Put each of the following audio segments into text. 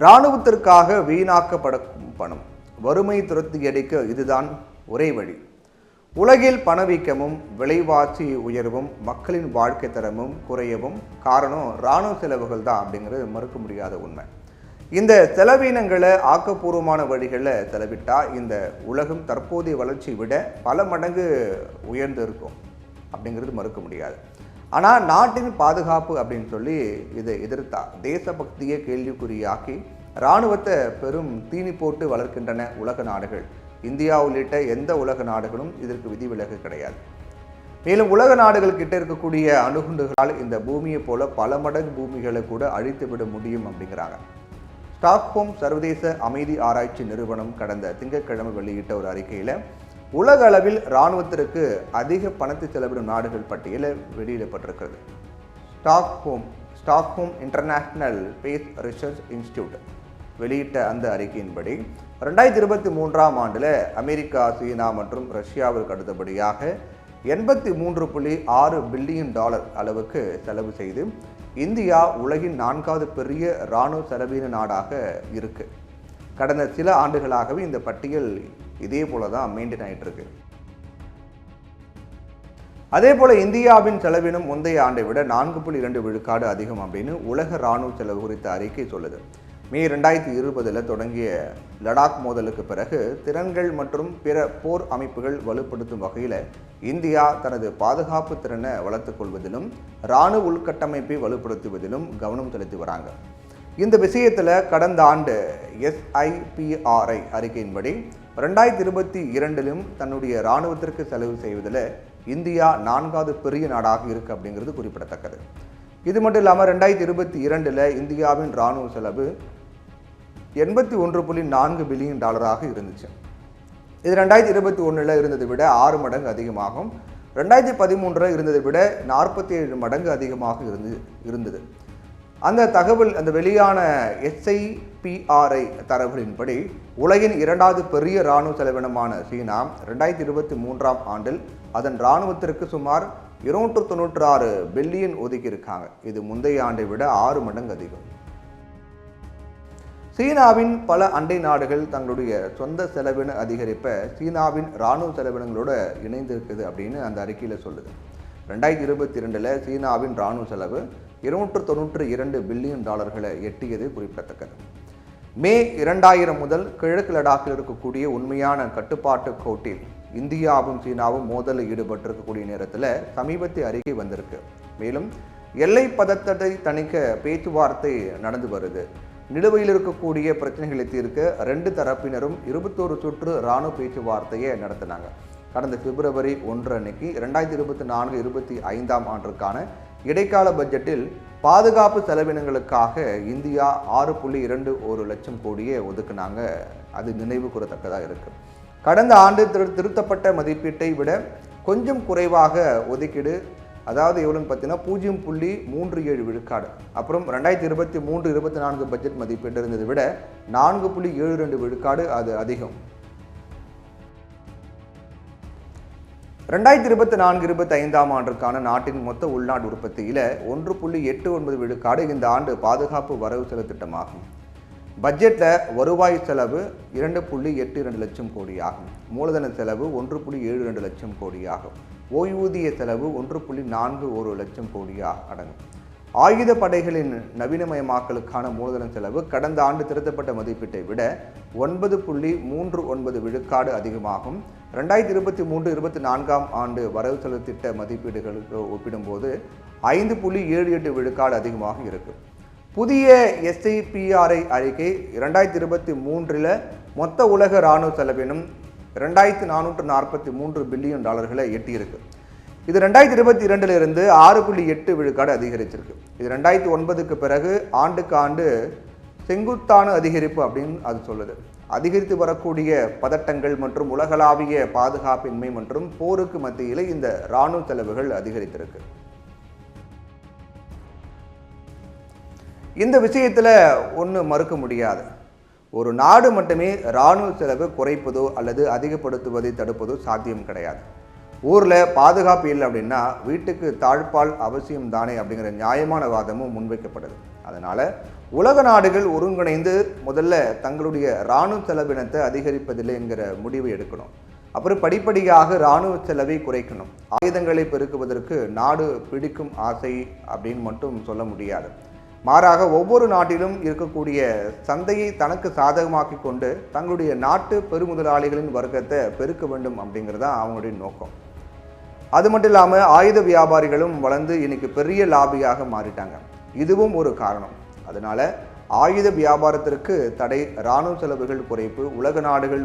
இராணுவத்திற்காக வீணாக்கப்படும் பணம் வறுமை துரத்தி அடிக்க இதுதான் ஒரே வழி. உலகில் பணவீக்கமும் விலைவாசி உயர்வும் மக்களின் வாழ்க்கை தரமும் குறையவும் காரணம் இராணுவ செலவுகள் தான் அப்படிங்கிறது மறுக்க முடியாத உண்மை. இந்த செலவினங்களை ஆக்கப்பூர்வமான வழிகளில் செலவிட்டால் இந்த உலகம் தற்போதைய வளர்ச்சியை விட பல மடங்கு உயர்ந்து இருக்கும் அப்படிங்கிறது மறுக்க முடியாது. ஆனால் நாட்டின் பாதுகாப்பு அப்படின்னு சொல்லி இதை எதிர்த்தா தேசபக்தியை கேள்விக்குறியாக்கி இராணுவத்தை பெரும் தீனி போட்டு வளர்க்கின்றன உலக நாடுகள். இந்தியா உள்ளிட்ட எந்த உலக நாடுகளும் இதற்கு விதிவிலக்கு கிடையாது. மேலும் உலக நாடுகள் கிட்ட இருக்கக்கூடிய அணுகுண்டுகளால் இந்த பூமியை போல பல மடங்கு பூமிகளை கூட அழித்து விட முடியும் அப்படிங்கிறாங்க. ஸ்டாக்ஹோம் சர்வதேச அமைதி ஆராய்ச்சி நிறுவனம் கடந்த திங்கட்கிழமை வெளியிட்ட ஒரு அறிக்கையில் உலக அளவில் இராணுவத்திற்கு அதிக பணத்தை செலவிடும் நாடுகள் பட்டியலில் வெளியிடப்பட்டிருக்கிறது. Stockholm International Space Research Institute வெளியிட்ட அந்த அறிக்கையின்படி 2023ஆம் ஆண்டில் அமெரிக்கா, சீனா மற்றும் ரஷ்யாவிற்கு அடுத்தபடியாக $83.6 பில்லியன் அளவுக்கு செலவு செய்து இந்தியா உலகின் 4வது பெரிய இராணுவ செலவின நாடாக இருக்கு. கடந்த சில ஆண்டுகளாகவே இந்த பட்டியல் இதே போல தான் மெயின்டைன் ஆகிட்டு இருக்கு. அதே போல இந்தியாவின் செலவினம் முந்தைய ஆண்டை விட 4.2 விழுக்காடு அதிகம் அப்படின்னு உலக இராணுவ செலவு குறித்த அறிக்கை சொல்லுது. மே 2020 தொடங்கிய லடாக் மோதலுக்கு பிறகு திறன்கள் மற்றும் பிற போர் அமைப்புகள் வலுப்படுத்தும் வகையில் இந்தியா தனது பாதுகாப்பு திறனை வளர்த்துக் கொள்வதிலும் இராணுவ உள்கட்டமைப்பை வலுப்படுத்துவதிலும் கவனம் செலுத்தி வராங்க. இந்த விஷயத்தில் கடந்த ஆண்டு SIPRI அறிக்கையின்படி 2022 தன்னுடைய இராணுவத்திற்கு செலவு செய்வதில் இந்தியா 4வது பெரிய நாடாக இருக்கு அப்படிங்கிறது குறிப்பிடத்தக்கது. இது மட்டும் இல்லாமல் 2022 இந்தியாவின் இராணுவ செலவு $81.4 பில்லியன் இருந்துச்சு. இது 2021 இருந்ததை விட 6 மடங்கு அதிகமாகும். 2013 இருந்ததை விட 47 மடங்கு அதிகமாக இருந்தது. அந்த வெளியான SIPRI தரவுகளின்படி உலகின் 2வது பெரிய இராணுவ செலவினமான சீனா 2023ஆம் ஆண்டில் அதன் இராணுவத்திற்கு சுமார் $296 பில்லியன் ஒதுக்கியிருக்காங்க. இது முந்தைய ஆண்டை விட 6 மடங்கு அதிகம். சீனாவின் பல அண்டை நாடுகள் தங்களுடைய சொந்த செலவின அதிகரிப்பை சீனாவின் இராணுவ செலவினங்களோடு இணைந்திருக்குது அப்படின்னு அந்த அறிக்கையில் சொல்லுது. 2022 சீனாவின் இராணுவ செலவு $292 பில்லியன் எட்டியது குறிப்பிடத்தக்கது. மே 2000 முதல் கிழக்கு லடாக்கில் இருக்கக்கூடிய உண்மையான கட்டுப்பாட்டு கோட்டில் இந்தியாவும் சீனாவும் மோதலில் ஈடுபட்டிருக்கக்கூடிய நேரத்தில் சமீபத்திய அறிக்கை வந்திருக்கு. மேலும் எல்லை பதற்றத்தை தணிக்க பேச்சுவார்த்தை நடந்து வருது. நிலுவையில் இருக்கக்கூடிய பிரச்சனைகளை தீர்க்க 2 தரப்பினரும் 21 சுற்று இராணுவ பேச்சுவார்த்தையை நடத்தினாங்க. கடந்த பிப்ரவரி 1 அன்னைக்கு 2024-25ஆம் ஆண்டிற்கான இடைக்கால பட்ஜெட்டில் பாதுகாப்பு செலவினங்களுக்காக இந்தியா 6.21 லட்சம் கோடியை ஒதுக்குனாங்க. அது நினைவு கூறத்தக்கதாக இருக்கு. கடந்த ஆண்டு திருத்தப்பட்ட மதிப்பீட்டை விட கொஞ்சம் குறைவாக ஒதுக்கீடு, அதாவது எவ்வளோன்னு பார்த்தீங்கன்னா 0.37 விழுக்காடு. அப்புறம் 2023-24 பட்ஜெட் மதிப்பீடு இருந்ததை விட 4.72 விழுக்காடு அது அதிகம். 2024-25ஆம் ஆண்டிற்கான நாட்டின் மொத்த உள்நாட்டு உற்பத்தியில் 1.89 விழுக்காடு இந்த ஆண்டு பாதுகாப்பு வரவு செலவு திட்டமாகும். பட்ஜெட்டில் வருவாய் செலவு 2.82 லட்சம் கோடி ஆகும். மூலதன செலவு 1.72 லட்சம் கோடி ஆகும். ஓய்வூதிய செலவு 1.41 லட்சம் கோடியாக அடங்கும். ஆயுத படைகளின் நவீனமயமாக்கலுக்கான மூலதன செலவு கடந்த ஆண்டு திருத்தப்பட்ட மதிப்பீட்டை விட 9.39 விழுக்காடு அதிகமாகும். 2023-24ஆம் ஆண்டு வரவு செலவு திட்ட மதிப்பீடுகளுக்கு ஒப்பிடும்போது 5.78 விழுக்காடு அதிகமாக இருக்கு. புதிய SIPRI அறிக்கை 2023 மொத்த உலக இராணுவ செலவினம் $2,443 பில்லியன் எட்டியிருக்கு. இது 2022 6.8 விழுக்காடு அதிகரிச்சிருக்கு. இது 2009க்கு பிறகு ஆண்டுக்கு ஆண்டு செங்குத்தான அதிகரிப்பு அப்படின்னு அது சொல்லுது. அதிகரித்து வரக்கூடிய பதட்டங்கள் மற்றும் உலகளாவிய பாதுகாப்பின்மை மற்றும் போருக்கு மத்தியில் இந்த இராணுவ செலவுகள் அதிகரித்திருக்கு. இந்த விஷயத்தில் ஒன்று மறுக்க முடியாது. ஒரு நாடு மட்டுமே இராணுவ செலவு குறைப்பதோ அல்லது அதிகப்படுத்துவதை தடுப்பதோ சாத்தியம் கிடையாது. ஊரில் பாதுகாப்பு இல்லை அப்படின்னா வீட்டுக்கு தாழ்பால் அவசியம் தானே அப்படிங்கிற நியாயமான வாதமும் முன்வைக்கப்படுது. அதனால் உலக நாடுகள் ஒருங்கிணைந்து முதல்ல தங்களுடைய இராணுவ செலவினத்தை அதிகரிப்பதில்லை என்கிற முடிவை எடுக்கணும். அப்புறம் படிப்படியாக இராணுவ செலவை குறைக்கணும். ஆயுதங்களை பெருக்குவதற்கு நாடு பிடிக்கும் ஆசை அப்படின்னு மட்டும் சொல்ல முடியாது. மாறாக ஒவ்வொரு நாட்டிலும் இருக்கக்கூடிய சந்தையை தனக்கு சாதகமாக்கி கொண்டு தங்களுடைய நாட்டு பெருமுதலாளிகளின் வர்க்கத்தை பெருக்க வேண்டும் அப்படிங்கிறது தான் அவங்களுடைய நோக்கம். அது மட்டும் இல்லாமல் ஆயுத வியாபாரிகளும் வளர்ந்து இன்னைக்கு பெரிய லாபியாக மாறிட்டாங்க. இதுவும் ஒரு காரணம். அதனால ஆயுத வியாபாரத்திற்கு தடை, இராணுவ செலவுகள் குறைப்பு, உலக நாடுகள்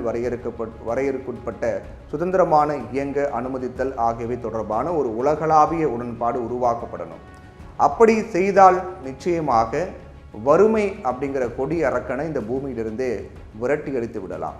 வரையறுக்குட்பட்ட சுதந்திரமான இயங்க அனுமதித்தல் ஆகியவை தொடர்பான ஒரு உலகளாவிய உடன்பாடு உருவாக்கப்படணும். அப்படி செய்தால் நிச்சயமாக வறுமை அப்படிங்கிற கொடி அரக்கனை இந்த பூமியிலிருந்தே விரட்டி அடித்து விடலாம்.